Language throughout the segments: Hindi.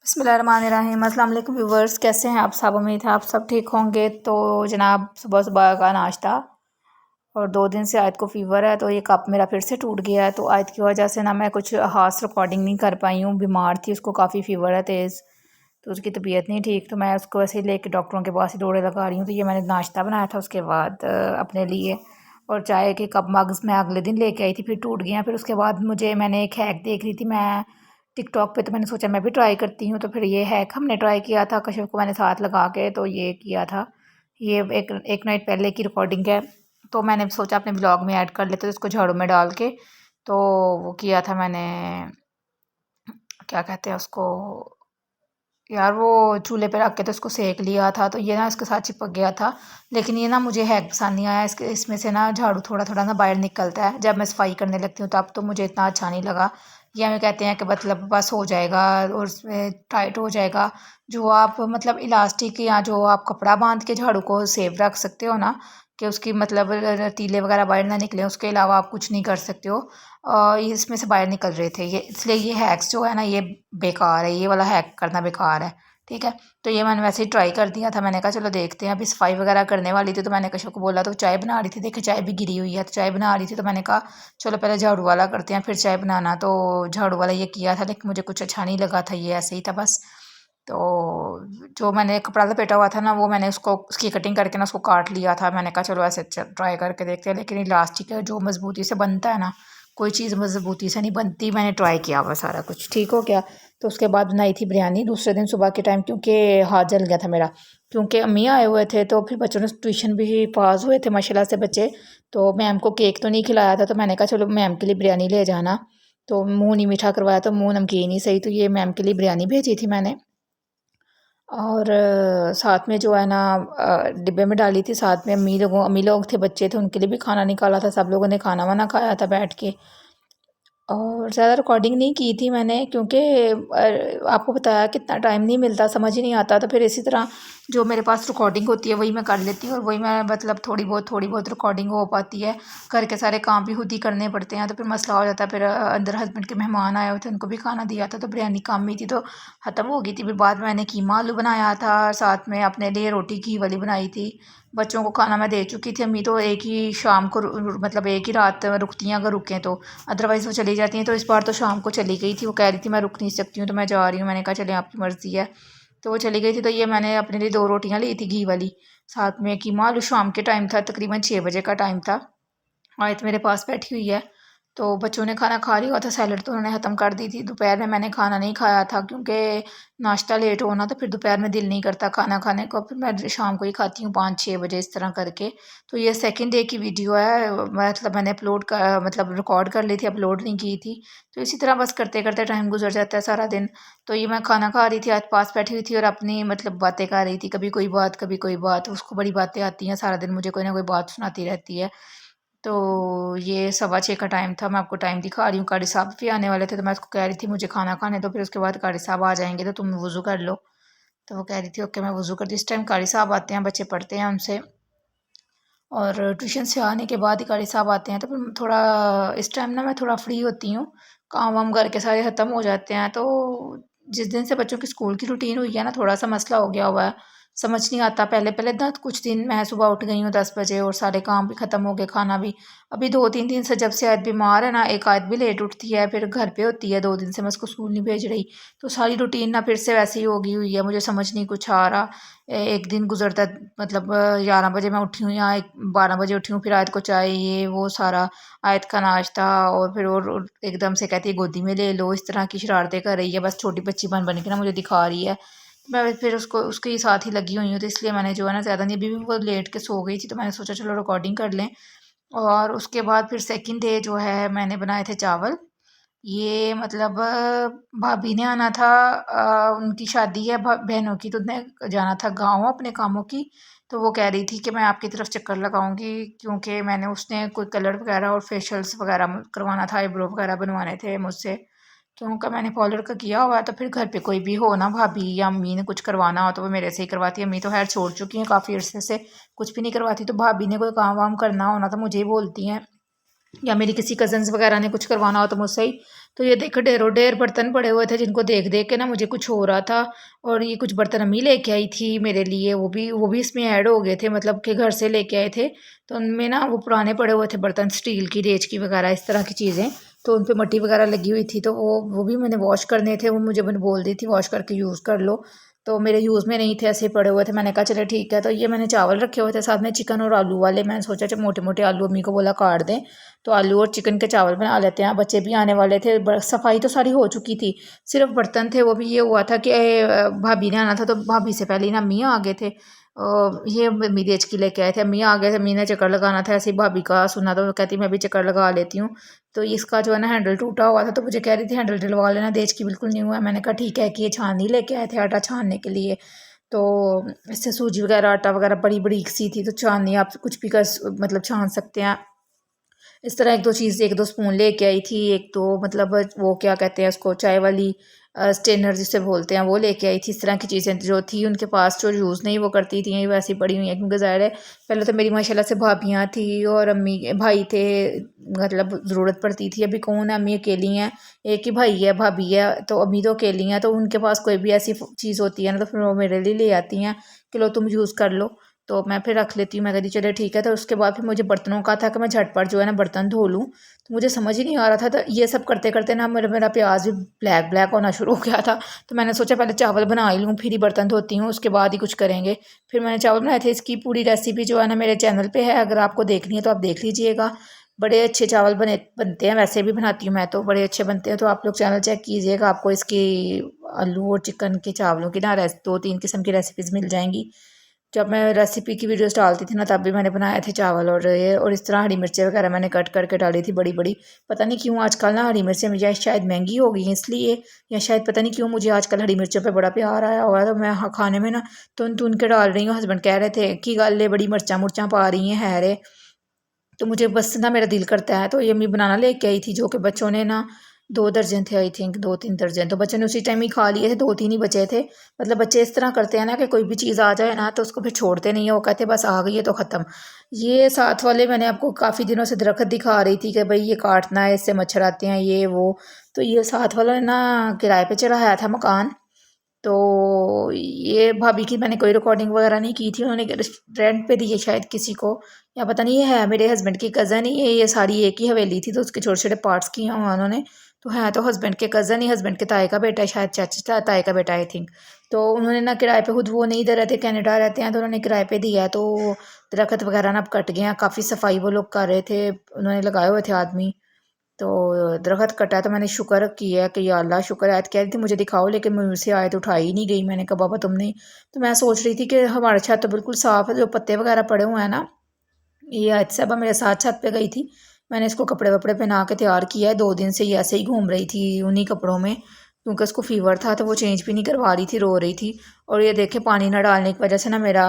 बिस्मिल्लाहिर्रहमानिर्रहीम। अस्सलाम वालेकुम व्यूवर्स, कैसे हैं आप सब? उम्मीद है आप सब ठीक होंगे। तो जनाब, सुबह सुबह का नाश्ता, और 2 दिन से आयत को फ़ीवर है तो ये कप मेरा फिर से टूट गया है। तो आयत की वजह से ना मैं कुछ ख़ास रिकॉर्डिंग नहीं कर पाई हूँ। बीमार थी, उसको काफ़ी फ़ीवर है तेज़, तो उसकी तबीयत नहीं ठीक, तो मैं उसको ऐसे ही लेके डॉक्टरों के पास ही दौड़े लगा रही हूँ। तो ये मैंने नाश्ता बनाया था, उसके बाद अपने लिए, और चाय के कप मग्स मैं अगले दिन लेके आई थी, फिर टूट गया। फिर उसके बाद मैंने एक हैक देख रही थी मैं टिकटॉक पे, तो मैंने सोचा मैं भी ट्राई करती हूँ। तो फिर ये हैक हमने ट्राई किया था, कशिफ को मैंने साथ लगा के तो ये किया था। ये एक नाइट पहले की रिकॉर्डिंग है, तो मैंने सोचा अपने ब्लॉग में ऐड कर लेते तो इसको झाड़ू में डाल के। तो वो किया था मैंने, क्या कहते हैं उसको यार, वो चूल्हे पे रख के तो इसको सेक लिया था, तो ये ना इसके साथ चिपक गया था। लेकिन ये ना मुझे हैक पसंद नहीं आया, इसमें से ना झाड़ू थोड़ा थोड़ा ना बाहर निकलता है जब मैं सफाई करने लगती हूँ, तब तो मुझे इतना अच्छा नहीं लगा। ये हमें कहते हैं कि मतलब बस हो जाएगा और उसमें टाइट हो जाएगा। जो आप मतलब इलास्टिक या जो आप कपड़ा बांध के झाड़ू को सेफ रख सकते हो ना, कि उसकी मतलब तीले वगैरह बाहर ना निकले, उसके अलावा आप कुछ नहीं कर सकते हो। ये इसमें से बाहर निकल रहे थे ये, इसलिए ये हैक्स जो है ना ये बेकार है, ये वाला हैक करना बेकार है। ठीक है, तो ये मैंने वैसे ही ट्राई कर दिया था। मैंने कहा चलो देखते हैं, अभी सफाई वगैरह करने वाली थी, तो मैंने कशो को बोला, तो चाय बना रही थी, देखी चाय भी गिरी हुई है, तो चाय बना रही थी, तो मैंने कहा चलो पहले झाड़ू वाला करते हैं फिर चाय बनाना। तो झाड़ू वाला ये किया था, लेकिन मुझे कुछ अच्छा नहीं लगा था, ये ऐसे ही था बस। तो जो मैंने कपड़ा लपेटा हुआ था ना, वो मैंने उसको उसकी कटिंग करके ना उसको काट लिया था। मैंने कहा चलो ऐसे ट्राई करके देखते हैं, लेकिन इलास्टिक है जो मज़बूती से बनता है ना, कोई चीज़ मज़बूती से नहीं बनती। मैंने ट्राई किया हुआ सारा कुछ ठीक हो गया। तो उसके बाद बनाई थी बिरयानी दूसरे दिन सुबह के टाइम, क्योंकि हाथ जल गया था मेरा, क्योंकि अम्मी आए हुए थे, तो फिर बच्चों ने ट्यूशन भी पास हुए थे माशाल्लाह से बच्चे। तो मैम को केक तो नहीं खिलाया था, तो मैंने कहा चलो मैम के लिए बिरयानी ले जाना। तो मुंह नहीं मीठा करवाया, तो मुंह नमकीन ही सही, तो ये मैम के लिए बिरयानी भेजी थी मैंने। और साथ में जो है ना डिब्बे में डाली थी, साथ में अम्मी लोग थे, बच्चे थे, उनके लिए भी खाना निकाला था। सब लोगों ने खाना वाना खाया था बैठ के। और ज़्यादा रिकॉर्डिंग नहीं की थी मैंने, क्योंकि आपको बताया कितना टाइम नहीं मिलता, समझ ही नहीं आता। तो फिर इसी तरह जो मेरे पास रिकॉर्डिंग होती है वही मैं कर लेती हूँ, और वही मैं मतलब थोड़ी बहुत रिकॉर्डिंग हो पाती है। घर के सारे काम भी खुद ही करने पड़ते हैं, तो फिर मसला हो जाता है। फिर अंदर हस्बैंड के मेहमान आए हुए थे, उनको भी खाना दिया था, तो बिरयानी काम में थी तो ख़त्म हो गई थी। फिर बाद में मैंने कीमा आलू बनाया था, साथ में अपने लिए रोटी घी वाली बनाई थी। बच्चों को खाना मैं दे चुकी थी। अम्मी तो एक ही शाम को मतलब एक ही रात रुकती हैं अगर रुकें तो, अदरवाइज़ वो चली जाती हैं। तो इस बार तो शाम को चली गई थी, वो कह रही थी मैं रुक नहीं सकती हूँ तो मैं जा रही हूँ। मैंने कहा चले आपकी मर्ज़ी है, तो वो चली गई थी। तो ये मैंने अपने लिए 2 रोटियाँ ली थी घी वाली, साथ में कीमा आलू। शाम के टाइम था, तकरीबन 6 बजे का टाइम था। आयत मेरे पास बैठी हुई है, तो बच्चों ने खाना खा लिया था, सैलड तो उन्होंने ख़त्म कर दी थी। दोपहर में मैंने खाना नहीं खाया था, क्योंकि नाश्ता लेट होना, तो फिर दोपहर में दिल नहीं करता खाना खाने को। फिर मैं शाम को ही खाती हूँ 5-6 बजे इस तरह करके। तो ये सेकंड डे की वीडियो है, मतलब मैंने मतलब रिकॉर्ड कर ली थी, अपलोड नहीं की थी। तो इसी तरह बस करते करते टाइम गुजर जाता है सारा दिन। तो ये मैं खाना खा रही थी, आज पास बैठी हुई थी और अपनी मतलब बातें कर रही थी, कभी कोई बात कभी कोई बात। उसको बड़ी बातें आती हैं, सारा दिन मुझे कोई ना कोई बात सुनाती रहती है। तो ये 6:15 का टाइम था, मैं आपको टाइम दिखा रही हूँ। कारी साहब भी आने वाले थे, तो मैं उसको कह रही थी मुझे खाना खाने दो, फिर उसके बाद कारी साहब आ जाएंगे तो तुम वज़ू कर लो। तो वो कह रही थी ओके मैं वज़ू करती हूँ। इस टाइम कारी साहब आते हैं, बच्चे पढ़ते हैं उनसे, और ट्यूशन से आने के बाद ही कारी साहब आते हैं। तो फिर थोड़ा इस टाइम ना मैं थोड़ा फ्री होती हूँ, काम वाम घर के सारे ख़त्म हो जाते हैं। तो जिस दिन से बच्चों की स्कूल की रूटीन हुई है ना, थोड़ा सा मसला हो गया हुआ है, समझ नहीं आता। पहले पहले ना कुछ दिन मैं सुबह उठ गई हूँ 10 बजे, और सारे काम भी ख़त्म हो गए, खाना भी। अभी 2-3 दिन से जब से आयत बीमार है ना, एक आयत भी लेट उठती है, फिर घर पे होती है 2 दिन से, मैं उसको स्कूल नहीं भेज रही। तो सारी रूटीन ना फिर से वैसी ही हो गई हुई है, मुझे समझ नहीं कुछ आ रहा। एक दिन गुजरता मतलब 11 बजे मैं उठी हूँ, या 12 बजे उठी हूँ, फिर आयत को चाय ये वो सारा, आयत का नाश्ता, और फिर और एकदम से कहती है गोदी में ले लो, इस तरह की शरारतें कर रही है, बस छोटी बच्ची बन बन के ना मुझे दिखा रही है। तो मैं फिर उसको उसके ही साथ ही लगी हुई हूँ, तो इसलिए मैंने जो है ना ज़्यादा नहीं, अभी भी वो लेट के सो गई थी, तो मैंने सोचा चलो रिकॉर्डिंग कर लें। और उसके बाद फिर सेकंड डे जो है मैंने बनाए थे चावल। ये मतलब भाभी ने आना था, उनकी शादी है बहनों की, तो उन्हें जाना था गाँव अपने कामों की। तो वो कह रही थी कि मैं आपकी तरफ चक्कर लगाऊंगी, क्योंकि मैंने उसने कोई कलर वगैरह और फेशियल्स वगैरह करवाना था, आईब्रो वगैरह बनवाने थे मुझसे, क्योंकि मैंने पार्लर का किया हुआ है। तो फिर घर पे कोई भी हो ना, भाभी या अम्मी ने कुछ करवाना हो तो वो मेरे से ही करवाती है। अम्मी तो खैर छोड़ चुकी हैं काफ़ी अरसे से, कुछ भी नहीं करवाती। तो भाभी ने कोई काम वाम करना होना तो मुझे ही बोलती हैं, या मेरी किसी कज़न्स वगैरह ने कुछ करवाना हो तो मुझसे ही। तो ये देखो ढेरों ढेर बर्तन पड़े हुए थे जिनको देख देख के ना मुझे कुछ हो रहा था। और ये कुछ बर्तन अम्मी लेके आई थी मेरे लिए, वो भी इसमें ऐड हो गए थे, मतलब कि घर से लेके आए थे। तो उनमें ना वो पुराने पड़े हुए थे बर्तन, स्टील की, रेज की वगैरह इस तरह की चीज़ें। तो उन पे मट्टी वगैरह लगी हुई थी, तो वो भी मैंने वॉश करने थे। वो मुझे मैंने बोल दी थी वॉश करके यूज़ कर लो, तो मेरे यूज़ में नहीं थे, ऐसे ही पड़े हुए थे। मैंने कहा चलो ठीक है। तो ये मैंने चावल रखे हुए थे साथ में चिकन और आलू वाले। मैंने सोचा जब मोटे मोटे आलू अम्मी को बोला काट दें, तो आलू और चिकन के चावल बना लेते हैं। बच्चे भी आने वाले थे, सफाई तो सारी हो चुकी थी, सिर्फ बर्तन थे। वो भी ये हुआ था कि भाभी ने आना था, तो भाभी से पहले ही ना अम्मी आ गए थे। ये अम्मी देच की लेके आए थे, अम्मी आ गए थे। अम्मी ने चक्कर लगाना था, ऐसे ही भाभी का सुना तो कहती मैं भी चक्कर लगा लेती हूँ। तो इसका जो है ना हैंडल टूटा हुआ था, तो मुझे कह रही थी हैंडल डलवा लेना, देच की बिल्कुल नहीं हुआ है। मैंने कहा ठीक है, कि ये छाननी लेके आए थे आटा छानने के लिए। तो इससे सूजी वगैरह आटा वगैरह बड़ी बड़ी सी थी, तो छाननी आप कुछ भी कर मतलब छान सकते हैं। इस तरह एक दो चीज़, एक दो स्पून लेके आई थी। एक तो मतलब वो क्या कहते हैं उसको, चाय वाली स्टेनर जिसे बोलते हैं, वो लेके आई थी। इस तरह की चीज़ें जो थी उनके पास, जो यूज़ नहीं वो करती थी, वैसी पड़ी हुई हैं। क्योंकि ज़ाहिर है पहले तो मेरी माशाल्लाह से भाभियाँ थी और अम्मी भाई थे, मतलब ज़रूरत पड़ती थी। अभी कौन है, अम्मी अकेली हैं, एक ही भाई है, भाभी है, तो अम्मी तो अकेली हैं। तो उनके पास कोई भी ऐसी चीज़ होती है ना, तो फिर वो मेरे लिए ले आती हैं कि लो तुम यूज़ कर लो। तो मैं फिर रख लेती हूँ, मैं कहती चलो ठीक है। तो उसके बाद फिर मुझे बर्तनों का था कि मैं झटपट जो है ना बर्तन धो लूँ। तो मुझे समझ ही नहीं आ रहा था, तो ये सब करते करते ना मेरा प्याज भी ब्लैक ब्लैक होना शुरू हो गया था। तो मैंने सोचा पहले चावल बना ही लूँ, फिर ही बर्तन धोती हूँ, उसके बाद ही कुछ करेंगे। फिर मैंने चावल बनाए थे। इसकी पूरी रेसिपी जो है ना मेरे चैनल पे है, अगर आपको देखनी है तो आप देख लीजिएगा। बड़े अच्छे चावल बनते हैं, वैसे भी बनाती हूँ मैं तो, बड़े अच्छे बनते हैं। तो आप लोग चैनल चेक कीजिएगा, आपको इसकी आलू और चिकन के चावलों की ना 2-3 किस्म की रेसिपीज़ मिल जाएंगी। जब मैं रेसिपी की वीडियोस डालती थी ना, तब भी मैंने बनाए थे चावल और ये, और इस तरह हरी मिर्चें वगैरह मैंने कट करके डाली थी बड़ी बड़ी। पता नहीं क्यों आजकल ना हरी मिर्चें मुझे शायद महंगी हो गई हैं इसलिए, या शायद पता नहीं क्यों मुझे आजकल हरी मिर्चों पे बड़ा प्यार आया हुआ है। तो मैं खाने में ना तुन तुन के डाल रही हूँ। हस्बैंड कह रहे थे कि गल बड़ी मिर्चा मुर्चा पा रही हैं है रे। तो मुझे बस ना मेरा दिल करता है। तो ये अम्मी बनाना लेके आई थी, जो कि बच्चों ने ना 2 दर्जन थे, आई थिंक 2-3 दर्जन, तो बच्चों ने उसी टाइम ही खा लिए थे, 2-3 ही बचे थे। मतलब बच्चे इस तरह करते हैं ना कि कोई भी चीज़ आ जाए ना तो उसको फिर छोड़ते नहीं है, वो कहते बस आ गई है तो ख़त्म। ये साथ वाले मैंने आपको काफ़ी दिनों से दरख्त दिखा रही थी कि भाई ये काटना है, इससे मच्छर आते हैं, ये वो। तो ये साथ वालों ने ना किराए पे चढ़ाया था मकान। तो ये भाभी की मैंने कोई रिकॉर्डिंग वगैरह नहीं की थी, उन्होंने रेंट पे दी है शायद किसी को, या पता नहीं। ये है मेरे हस्बैंड की कज़न ही है, ये सारी एक ही हवेली थी, तो उसके छोटे छोटे पार्ट्स किए हुए उन्होंने। तो है तो हस्बैंड के कज़न ही, हस्बैंड के ताए का बेटा है शायद, चाचा ताए का बेटा आई थिंक। तो उन्होंने ना किराए पे, खुद वो नहीं इधर रहते, कनाडा रहते हैं, तो उन्होंने किराए पे दिया है। तो दरख्त वगैरह ना अब कट गए हैं, काफ़ी सफाई वो लोग कर रहे थे, उन्होंने लगाए हुए थे आदमी। तो दरख्त कटा, तो मैंने शुक्र किया कि या अल्लाह शुक्र। आयत कह रही थी मुझे दिखाओ, लेकिन मुझसे आयत उठाई ही नहीं गई। मैंने कहा बाबा तुमने, तो मैं सोच रही थी कि हमारे छत तो बिल्कुल साफ़ है, जो पत्ते वगैरह पड़े हुए हैं ना, ये आयत साहबा मेरे साथ छत पे गई थी। मैंने इसको कपड़े वपड़े पहना के तैयार किया है। 2 दिन से ये ऐसे ही घूम रही थी उन्हीं कपड़ों में, क्योंकि उसको फीवर था, तो वो चेंज भी नहीं करवा रही थी, रो रही थी। और ये देखे पानी ना डालने की वजह से ना मेरा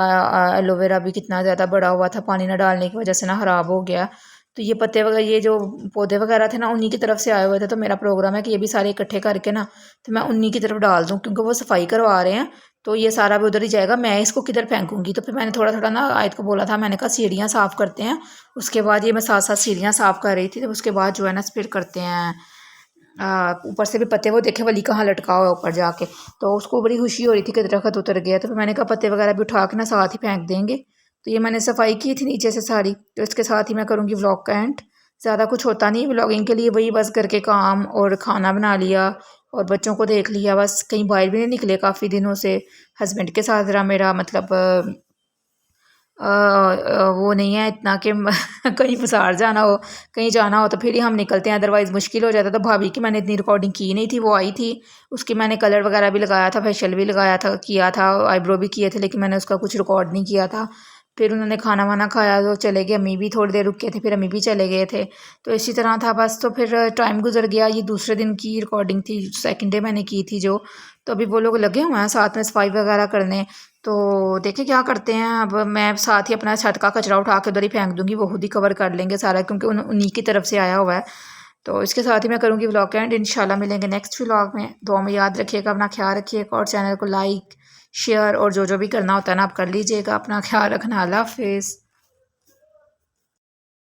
एलोवेरा भी कितना ज़्यादा बड़ा हुआ था, पानी ना डालने की वजह से ना ख़राब हो गया। तो ये पत्ते वगैरह, ये जो पौधे वगैरह थे ना, उन्हीं की तरफ से आए हुए थे। तो मेरा प्रोग्राम है कि ये भी सारे इकट्ठे करके ना, तो मैं उन्हीं की तरफ डाल दूँ, क्योंकि वो सफाई करवा रहे हैं। तो ये सारा भी उधर ही जाएगा, मैं इसको किधर फेंकूंगी। तो फिर मैंने थोड़ा थोड़ा ना आयत को बोला था, मैंने कहा सीढ़ियाँ साफ़ करते हैं। उसके बाद ये मैं साथ साथ सीढ़ियाँ साफ़ कर रही थी, तो उसके बाद जो है ना फिर करते हैं ऊपर से भी पत्ते, वो देखे वली कहाँ लटका हुआ है ऊपर जाके। तो उसको बड़ी खुशी हो रही थी कि दरख्त उतर गया। तो फिर मैंने कहा पत्ते वगैरह भी उठा के ना साथ ही फेंक देंगे। तो ये मैंने सफाई की थी नीचे से सारी। तो इसके साथ ही मैं करूँगी व्लॉग का एंड। ज़्यादा कुछ होता नहीं व्लॉगिंग के लिए, वही बस घर के काम और खाना बना लिया और बच्चों को देख लिया, बस कहीं बाहर भी नहीं निकले काफ़ी दिनों से। हस्बैंड के साथ ज़रा मेरा मतलब वो नहीं है इतना कि कहीं बाजार जाना हो, कहीं जाना हो तो फिर ही हम निकलते हैं, अदरवाइज़ मुश्किल हो जाता। तो भाभी की मैंने इतनी रिकॉर्डिंग की नहीं थी, वो आई थी, उसकी मैंने कलर वगैरह भी लगाया था, फेशियल भी लगाया था, किया था, आईब्रो भी किए थे, लेकिन मैंने उसका कुछ रिकॉर्ड नहीं किया था। फिर उन्होंने खाना वाना खाया तो चले गए, अम्मी भी थोड़ी देर रुके थे, फिर अम्मी भी चले गए थे। तो इसी तरह था बस। तो फिर टाइम गुजर गया, ये दूसरे दिन की रिकॉर्डिंग थी, सेकंड डे मैंने की थी जो। तो अभी वो लोग लगे हुए हैं साथ में सफाई वगैरह करने। तो देखें क्या करते हैं। अब मैं साथ ही अपना छत का कचरा उठा के उधर ही फेंक दूंगी, वो खुद ही कवर कर लेंगे सारा, क्योंकि उन्हीं की तरफ से आया हुआ है। तो इसके साथ ही मैं करूँगी व्लॉग एंड, इंशाल्लाह मिलेंगे नेक्स्ट व्लॉग में। दुआ में याद रखिएगा, अपना ख्याल रखिएगा, और चैनल को लाइक शेयर और जो जो भी करना होता है ना आप कर लीजिएगा। अपना ख्याल रखना, अल्लाह हाफिज़।